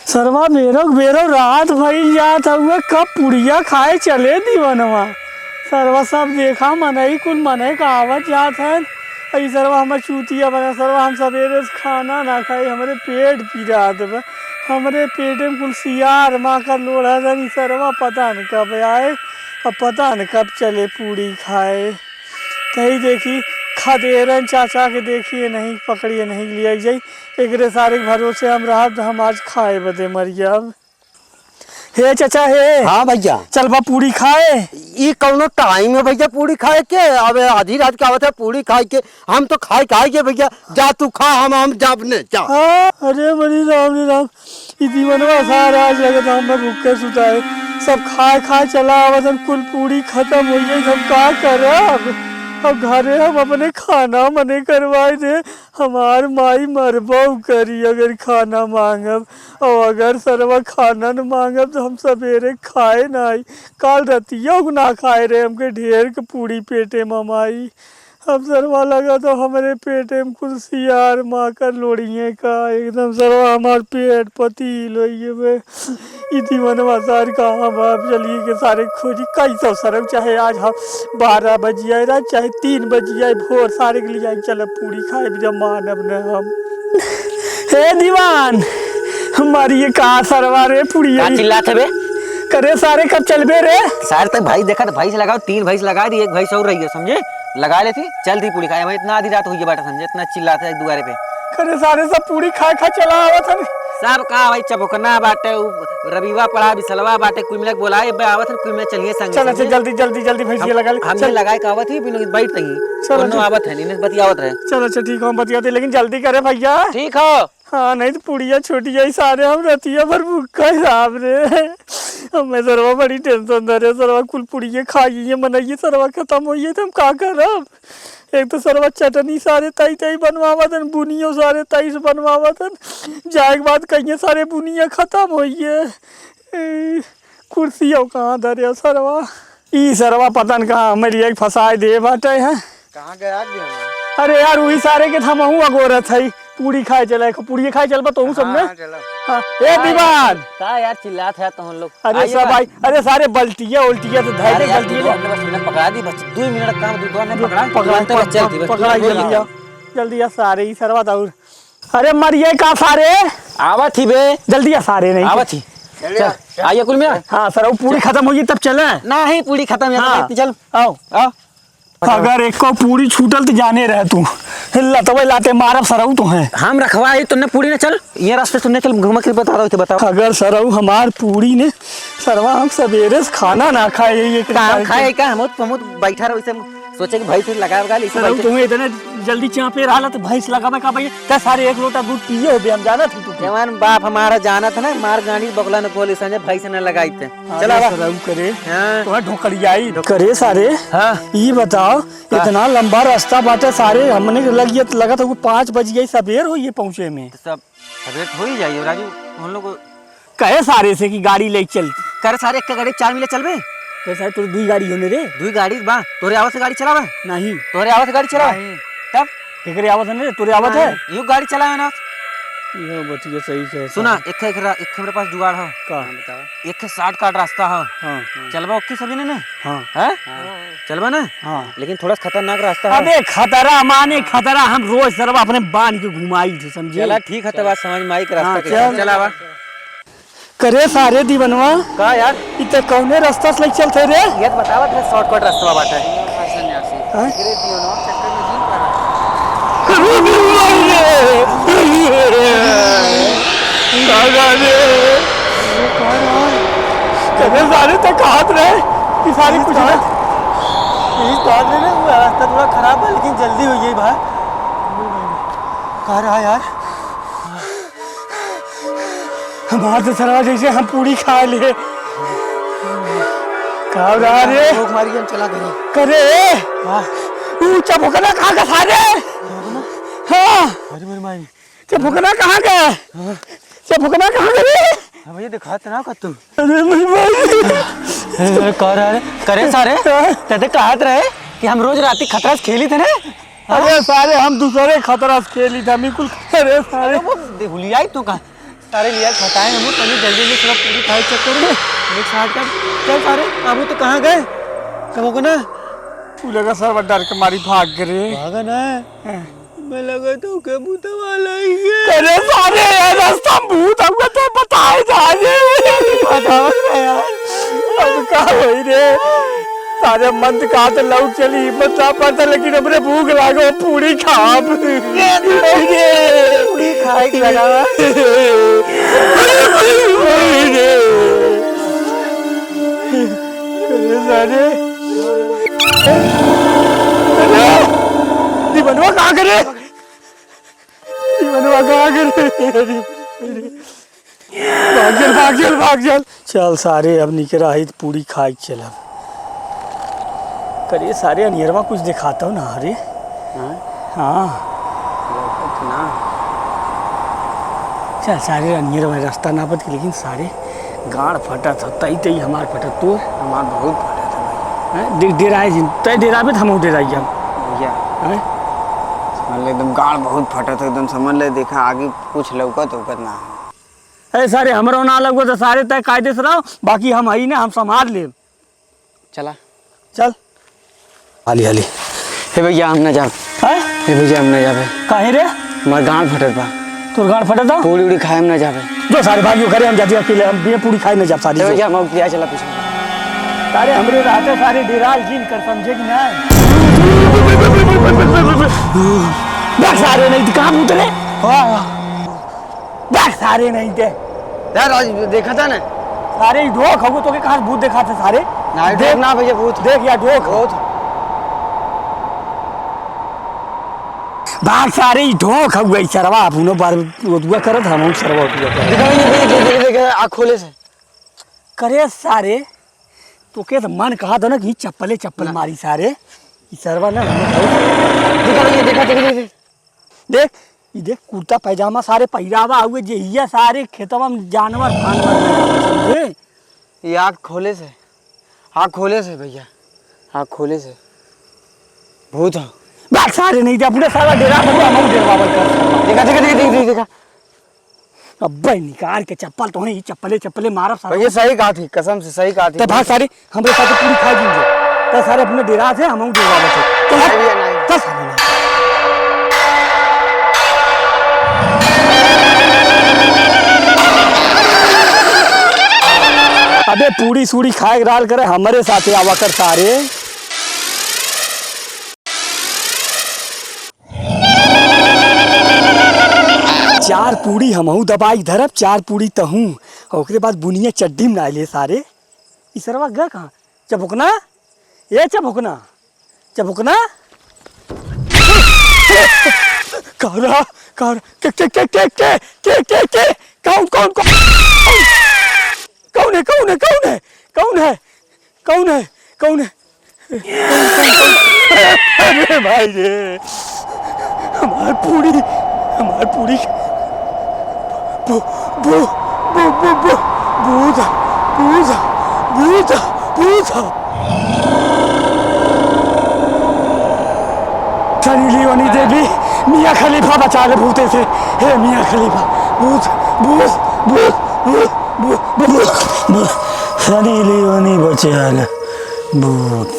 सरवा बेरो बेरो रात भई जात हुए कब पुड़िया खाए चले दीवनवा। सरवा सब देखा मनई कुल मनई का आवत जात है। अई सरवा हम चूतिया बना सरवा हम सवेरे से खाना ना खाए हमारे पेट पीरात बा। हमारे पेट में कुल सियार माँ का लोड़ा था। सरवा पता न कब आए और पता न कब चले पूड़ी खाए। कहीं देखी खदेरन चाचा के देखिए नहीं पकड़िए नहीं लिया जाई। एक सारे भरोसे हम रहा तो हम आज खाए बदे मरिया। अब हे चाचा हे। हाँ भैया चल बा पूड़ी खाए। ये कौनो टाइम है भैया पूड़ी खाए के? अब आधी रात क्या होता है पूड़ी खाए के? हम तो खाए के भैया। जा तू खा हम जाबने जा। अरे बड़ी राम रे राम ई दीवनवा सारा आज लगे तो हम भूखे सुताए सब खाए चला आवतन कुल पूड़ी खत्म हो गई। हम का करब? अब घरे हम अपने खाना मने करवाए थे। हमार माई मरबऊ करी अगर खाना मांगब और अगर सरवा खाना न मांगब तो हम सवेरे खाए नहीं। काल रतिया ना खाए रहे हमके ढेर के पूड़ी पेटे ममाई। अब सरवा लगा तो हमारे पेटे में कुल सियार माँ का लोड़िए का एकदम सरवा हमार पेट पतील में इतनी मनवा सार कहाँ बाप चलिए के सारे खोजी कई सौ सरम चाहे आज हम 12 बजे रात चाहे 3 बजे भोर सारे के लिए चल पूड़ी खाए जब मानब न हम। हे दीवान हमारी ये कहा सरवा रे पूड़ी चिल्लाते बे करे सारे कब चलबे रे? सारे तक भाई देखा भाई से लगाओ 3 भाई से लगा दी 1 भाई से और रही है समझे लगा लेती चल थी पूड़ी खाए भाई इतना आधी रात हुई है बेटा समझे इतना चिल्लाते एक दुआरे पे करे सारे सब पूड़ी खा चला आवत है सब कहा भाई चबकना बाटे रविवा पड़ा बिसलवा बाटे कुल मिलक बोलाए बे आवत है कुल मिलक चलिए संग चल जल्दी भैंसिया लगा ले हमने लगाए का आवत ही बिनु बैठ तई कोनो आवत है नीने बतियावत रहे। चलो अच्छा ठीक है हम बतियाते लेकिन जल्दी करे भैया। ठीक हो हाँ नहीं तो पुड़िया छोटी आई सारे हम रतिया भर भूखा हिसाब रे। हमें सरवा बड़ी टेंशन दे रहे सरवा कुल पुड़िया खाइए मनाइए सरवा खत्म होइए तो हम का करब? एक तो सरवा चटनी सारे तई बनवावत है बुनियो सारे तई से बनवावत है जाए के बाद कहिए सारे बुनिया खत्म होइए। कुर्सियों कहाँ धरे सरवा ई सरवा पतन कहाँ मेरी एक फसाए दे बाटे है कहाँ गया? अरे यार वही सारे के थमहू अगोरत है पूड़ी खाए चले पूड़ी खाए चल तो सबने। हाँ ए दीवान का यार चिल्लात है तो हम लोग अरे सब भाई अरे सारे बल्टिया उल्टिया तो धाय दे गलतियां बस पकड़ा दी बस 2 मिनट काम दो ने पकड़ा जल्दी आ सारे ही सरवा दाऊर। अरे मरिए का सारे आवत ही बे जल्दी आ सारे नहीं आवत ही चल आइए कुल मिला। हाँ सर वो पूरी खत्म होगी तब चले नहीं पूरी खत्म है चल आओ अगर एक को पूरी छूटल तो जाने रहे तू लतवे लाते मारब सरऊ तो है हम रखवाई तुमने पूरी ने चल ये रास्ते तुमने चल घुमा के बता रहा थे बताओ। अगर सरऊ हमार पूरी ने सरवा हम सवेरे से खाना ना खाए ये खाए का हम बैठा रहो इसे सोचे कि भाई से लगा इसे तुम्हें इतने जल्दी चापे रहा तो भैंस लगावे का भाई क्या सारे 1 लोटा दूध पिए हो हम जाना थी तू जवान बाप हमारा जाना था ना मार गाड़ी बगला ने बोले संजय भाई से न लगाई थे चला सरऊ करे तो ढोकड़ियाई करे सारे। हाँ ये बताओ इतना लंबा रास्ता बाटे सारे हमने लगा था 5 बजे सवेर हो ये पहुंचे में सब सवेर हो ही जाइए राजू हम लोग कहे सारे से कि गाड़ी ले चल करे सारे एक गाड़ी 4 मिले चलबे कैसा तोर 2 गाड़ी होने रे 2 गाड़ी बा तोरे आवत से गाड़ी चलावे नहीं तोरे आवत से गाड़ी चलावे तब एकरे आवत है तोरे आवत है यू गाड़ी चलावे ना ये बतिया सही है। सुना एक मेरे पास जुगाड़ है का बताओ एक शॉर्टकट रास्ता है। हां चलबा ओके सभी ने ना हां है चलबा ना हां लेकिन थोड़ा खतरनाक रास्ता है। अबे खतरा माने खतरा हम रोज सरवा अपने बांध के घुमाई थे समझे। चला ठीक है तो बात समझ में आई के रास्ता के चलावा करे सारे दीवनवा का यार इते कौने रास्ता से चलते रे ये बतावत है शॉर्टकट रास्ता बाटे हां करे सारे तक हाथ रहे कि सारी कुछ है यही बात है ना रास्ता थोड़ा खराब है लेकिन जल्दी हुई है भाई कह रहा यार हमारे तो सरवा जैसे हम पूरी खा लिए कहा रहा रे लोग मारी हम चला करे करे ऊंचा भुकना कहाँ का सारे। हाँ अरे मेरी माई भुकना कहाँ का भुकना कहाँ का रे भैया दिखाते ना तू अरे मेरी माई कह रहा है करे सारे तते कहत रहे कि हम रोज रात खतरा से खेली थे ना। अरे सारे हम दूसरे खतरा से खेली थे बिल्कुल। अरे सारे हुलियाई तू का सारे लिया खटाए हम तनी जल्दी जल्दी थोड़ा पूरी खाए चक्कर में मिक्स हाट कर चल सारे बाबू तो कहाँ गए कबो को ना तू लगा सर डर के मारी भाग गए भागा ना मैं लगा तो के भूत वाला ही है अरे सारे यार रास्ता भूत हमको तो बताए जाए बताओ ना यार अब का होई रे सारे मंद का तो लौट चली हिम्मत ना पड़ता लेकिन हमरे भूख लागो पूरी खाब पूरी खाए के लगा सारे दीवानवा कहाँ करे दीवानवा कहाँ करे भाग चल चल सारे अब निकरा है पूरी खाई चल करे सारे अनियरवा कुछ दिखाता हूँ ना अरे हाँ चल सारे अनियरवा रास्ता ना बत लेकिन सारे गाड़ फटा था तई तई हमार फटा तो हमार बहुत फटा था भाई देख डेराए जिन तय डेरा में हम डेराई हम भैया हैं समझ ले एकदम गाड़ बहुत फटा था एकदम समझ ले देखा आगे कुछ लौकत ना अरे सारे हमरो ना लगो तो सारे तय कायदे से रहो बाकी हम आई ना हम संभाल ले चला चल हाली हे भैया हम ना जा हैं हे भैया हम ना जाबे काहे रे हमार गाड़ फटत बा तोर गाड़ फटा था पूरी उड़ी खाए हम ना जाबे जो सारे भागियों करे हम जाती अकेले हम बिना पूरी खाई ना जा सारी हे भैया हम किया चला पीछे सारे हमरे रहते सारे डेराल जिन कर समझे कि ना देख सारे नहीं कहाँ उतरे देख सारे नहीं थे यार आज देखा था ना सारे ही ढोक हो तो के कहाँ भूत देखा थे सारे ना देख ना भैया भूत देख या ढोक बहुत भाग सारे ही ढोक हुआ सरवा अपनो बार दुआ करत हम सरवा देखा आँख खोले से करे सारे तो के तो मन कहा था ना कि चप्पल मारी सारे ई सरवा ना देखा देख ई देख कुर्ता पैजामा सारे पहिरावा हुए जे हिया सारे खेतवा में जानवर समझे ये आँख खोले से भैया आँख खोले से भूत है बात सारे नहीं थे अपने सारा डेरा बंदा हम डेरा कर देखा अब निकाल के चप्पल तो ही चप्पले मारब सारे भैया सही कहा थी कसम से सही कहा थी तो भाग सारे हमरे साथ पूरी खा जींगे तो सारे अपने डेरा थे हम डेरा बचे तो तो सारे नहीं अबे पूरी सूड़ी खाए डाल करे हमारे साथ आवा कर सारे चार पूड़ी हमहू दबाई धरब चार पूड़ी तहूँ और ओकरे बाद बुनिया चड्डी में नाले सारे इसरवा गया कहाँ चबुकना ये चबुकना कौरा के कौन है अरे भाई रे हमार पूरी भूत सनी लियोनी देवी मियाँ खलीफा बचा ले भूते से हे मियाँ खलीफा भूत सनी लियोनी बचा ले भूत